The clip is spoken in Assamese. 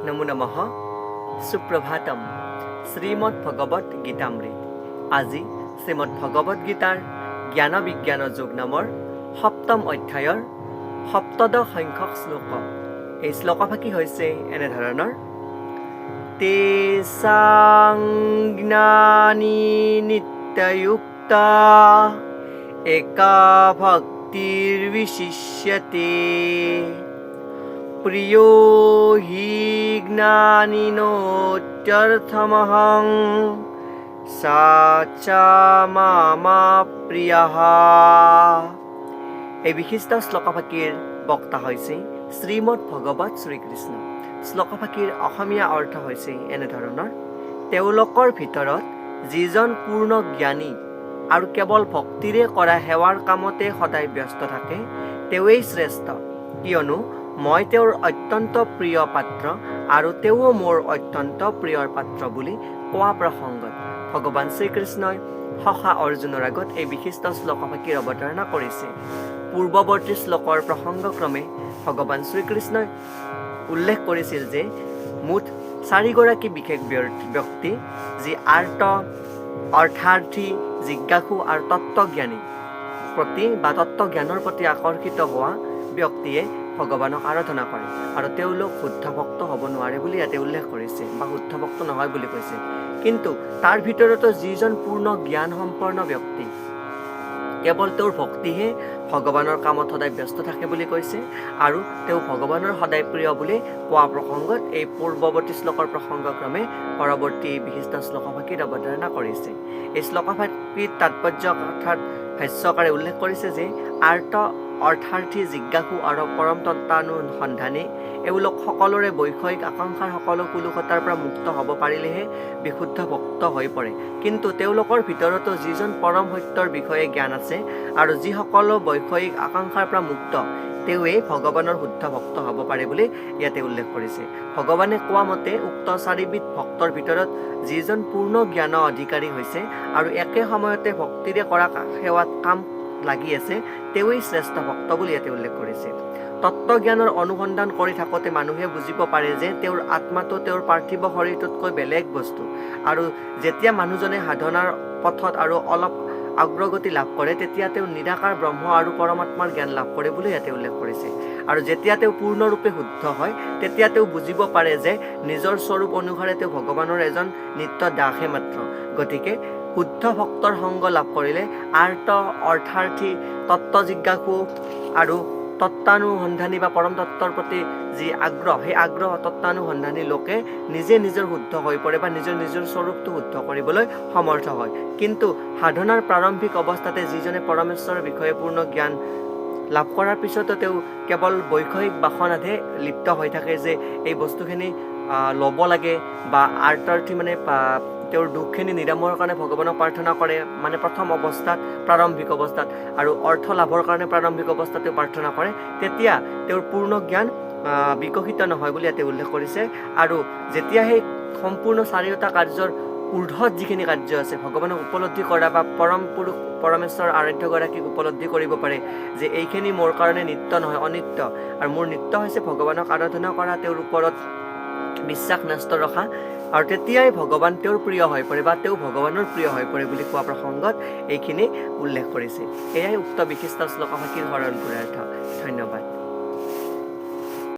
নমো নমঃ সুপ্ৰভাতম শ্ৰীমদ ভগৱত গীতামৃত। আজি শ্ৰীমদ ভগৱত গীতাৰ জ্ঞান বিজ্ঞান যোগ নামৰ সপ্তম অধ্যায়ৰ সপ্তদশ সংখ্যক শ্লোক। এই শ্লোকফাকি হৈছে এনেধৰণৰ: তেষাং জ্ঞানী নিত্যযুক্তা একা ভক্তিৰ বিশিষ্যতে প্ৰিয় হি জ্ঞানিনোত্যৰ্থমহং সা চ মামা প্ৰিয়ঃ। এই বিশিষ্ট শ্লোকফাকিৰ বক্তা হৈছে শ্ৰীমদ ভগৱত শ্ৰীকৃষ্ণ। শ্লোকফাকিৰ অসমীয়া অৰ্থ হৈছে এনেধৰণৰ: তেওঁলোকৰ ভিতৰত যিজন পূৰ্ণ জ্ঞানী আৰু কেৱল ভক্তিৰে কৰা সেৱাৰ কামতে সদায় ব্যস্ত থাকে তেওঁৱেই শ্ৰেষ্ঠ, কিয়নো মই তেওঁৰ অত্যন্ত প্ৰিয় পাত্ৰ আৰু তেওঁ মোৰ অত্যন্ত প্ৰিয়ৰ পাত্ৰ বুলি কোৱা প্ৰসংগত ভগৱান শ্ৰীকৃষ্ণই সখা অৰ্জুনৰ আগত এই বিশিষ্ট শ্লোকফাকিৰ অৱতাৰণা কৰিছে। পূৰ্বৱৰ্তী শ্লোকৰ প্ৰসংগক্ৰমে ভগৱান শ্ৰীকৃষ্ণই উল্লেখ কৰিছিল যে মুঠ 4গৰাকী বিশেষ ব্যক্তি, যি আৰ্ত, অৰ্থাৰ্থী, জিজ্ঞাসু আৰু তত্ত্বজ্ঞানী প্ৰতি বা তত্ত্বজ্ঞানৰ প্ৰতি আকৰ্ষিত হোৱা ব্যক্তিয়ে ভগৱানক আৰাধনা কৰে আৰু তেওঁলোক শুদ্ধ ভক্ত হ'ব নোৱাৰে বুলি ইয়াতে উল্লেখ কৰিছে বা শুদ্ধ ভক্ত নহয় বুলি কৈছে। কিন্তু তাৰ ভিতৰতো যিজন পূৰ্ণ জ্ঞান সম্পন্ন ব্যক্তি, কেৱল তেওঁৰ ভক্তিহে ভগৱানৰ কামত সদায় ব্যস্ত থাকে বুলি কৈছে আৰু তেওঁ ভগৱানৰ সদায় প্ৰিয় বুলি কোৱা প্ৰসংগত এই পূৰ্বৱৰ্তী শ্লোকৰ প্ৰসংগক্ৰমে পৰৱৰ্তী বিশিষ্ট শ্লোকফাকিৰ অৱতাৰণা কৰিছে। এই শ্লোকফাকিৰ তাৎপৰ্য অৰ্থাৎ ভাষ্যকাৰে উল্লেখ কৰিছে যে আৰ্ত, অৰ্থাৰ্থী, জিজ্ঞাসু আৰু পৰম তত্ত্বানুসন্ধানী এওঁলোক সকলোৰে বৈষয়িক আকাংক্ষাৰ সকলো কুলুকতাৰ পৰা মুক্ত হ'ব পাৰিলেহে বিশুদ্ধ ভক্ত হৈ পৰে। কিন্তু তেওঁলোকৰ ভিতৰতো যিজন পৰম সত্যৰ বিষয়ে জ্ঞান আছে আৰু যিসকলো বৈষয়িক আকাংক্ষাৰ পৰা মুক্ত তেওঁৱেই ভগৱানৰ শুদ্ধ ভক্ত হ'ব পাৰে বুলি ইয়াতে উল্লেখ কৰিছে। ভগৱানে কোৱা মতে উক্ত 4বিধ ভক্তৰ ভিতৰত যিজন পূৰ্ণ জ্ঞানৰ অধিকাৰী হৈছে আৰু একে সময়তে ভক্তিৰে কৰা সেৱাত কাম লাগি আছে তেওঁৱেই শ্ৰেষ্ঠ ভক্ত বুলি ইয়াতে উল্লেখ কৰিছে। তত্ত্বজ্ঞানৰ অনুসন্ধান কৰি থাকোঁতে মানুহে বুজিব পাৰে যে তেওঁৰ আত্মাটো তেওঁৰ পাৰ্থিৱ শৰীৰটোতকৈ বেলেগ বস্তু, আৰু যেতিয়া মানুহজনে সাধনাৰ পথত আৰু অলপ অগ্ৰগতি লাভ কৰে তেতিয়া তেওঁ নিৰাকাৰ ব্ৰহ্ম আৰু পৰমাত্মাৰ জ্ঞান লাভ কৰে বুলি ইয়াতে উল্লেখ কৰিছে। আৰু যেতিয়া তেওঁ পূৰ্ণৰূপে শুদ্ধ হয় তেতিয়া তেওঁ বুজিব পাৰে যে নিজৰ স্বৰূপ অনুসাৰে তেওঁ ভগৱানৰ এজন নিত্য দাসহে মাত্ৰ। গতিকে শুদ্ধ ভক্তৰ সংগ লাভ কৰিলে আৰ্ত, অৰ্থাৰ্থী, তত্ত্ব জিজ্ঞাসু আৰু তত্ত্বানুসন্ধানী বা পৰম তত্ত্বৰ প্ৰতি যি আগ্ৰহ, সেই আগ্ৰহ তত্ত্বানুসন্ধানী লোকে নিজে নিজৰ শুদ্ধ হৈ পৰে বা নিজৰ স্বৰূপটো শুদ্ধ কৰিবলৈ সমৰ্থ হয়। কিন্তু সাধনাৰ প্ৰাৰম্ভিক অৱস্থাতে যিজনে পৰমেশ্বৰৰ বিষয়ে পূৰ্ণ জ্ঞান লাভ কৰাৰ পিছতো তেওঁ কেৱল বৈষয়িক বাসনাতহে লিপ্ত হৈ থাকে যে এই বস্তুখিনি ল'ব লাগে, বা আৰ্তাৰ্থী মানে তেওঁৰ দুখখিনি নিৰাময়ৰ কাৰণে ভগৱানক প্ৰাৰ্থনা কৰে, মানে প্ৰথম অৱস্থাত প্ৰাৰম্ভিক অৱস্থাত, আৰু অৰ্থ লাভৰ কাৰণে প্ৰাৰম্ভিক অৱস্থাত তেওঁ প্ৰাৰ্থনা কৰে, তেতিয়া তেওঁৰ পূৰ্ণ জ্ঞান বিকশিত নহয় বুলি ইয়াতে উল্লেখ কৰিছে। আৰু যেতিয়া সেই সম্পূৰ্ণ 4টা কাৰ্যৰ ঊৰ্ধত যিখিনি কাৰ্য আছে ভগৱানক উপলব্ধি কৰা বা পৰম পুৰুষ পৰমেশ্বৰ আৰাধ্যগৰাকীক উপলব্ধি কৰিব পাৰে যে এইখিনি মোৰ কাৰণে নিত্য নহয়, অনিত্য, আৰু মোৰ নিত্য হৈছে ভগৱানক আৰাধনা কৰা, তেওঁৰ ওপৰত বিশ্বাস ন্যস্ত ৰখা, আৰু তেতিয়াই ভগৱান তেওঁৰ প্ৰিয় হৈ পৰে বা তেওঁ ভগৱানৰ প্ৰিয় হৈ পৰে বুলি কোৱা প্ৰসংগত এইখিনি উল্লেখ কৰিছে। এয়াই উক্ত বিশিষ্ট শ্লোকফাকিৰ সৰল গুণাৰ্থ। ধন্যবাদ।